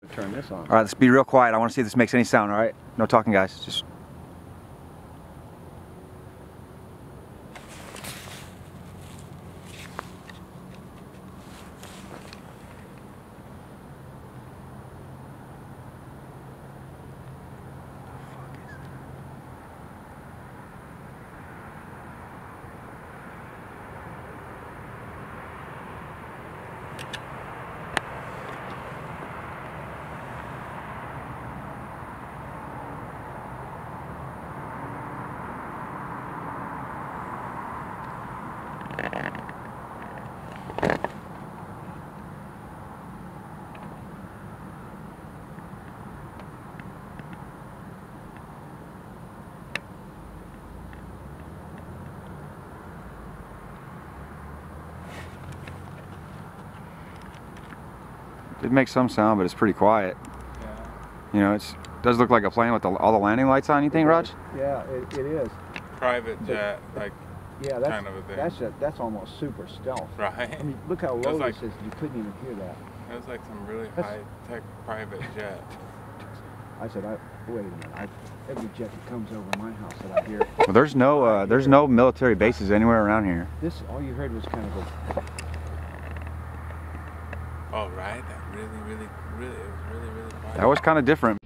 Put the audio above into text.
Turn this on. All right, let's be real quiet. I want to see if this makes any sound, all right? No talking, guys. Just... It makes some sound, but it's pretty quiet. Yeah. You know, it does look like a plane with all the landing lights on. You think, Raj? Yeah, it is. Private jet, like yeah, that's kind of a thing. that's almost super stealth. Right. I mean, look how low like, this is. You couldn't even hear that. It was like some really high-tech private jet. I said, wait a minute. Every jet that comes over my house that I hear. Well, there's no military bases anywhere around here. This, all you heard was kind of a. Oh, right. That really, it was really quiet. That was kind of different.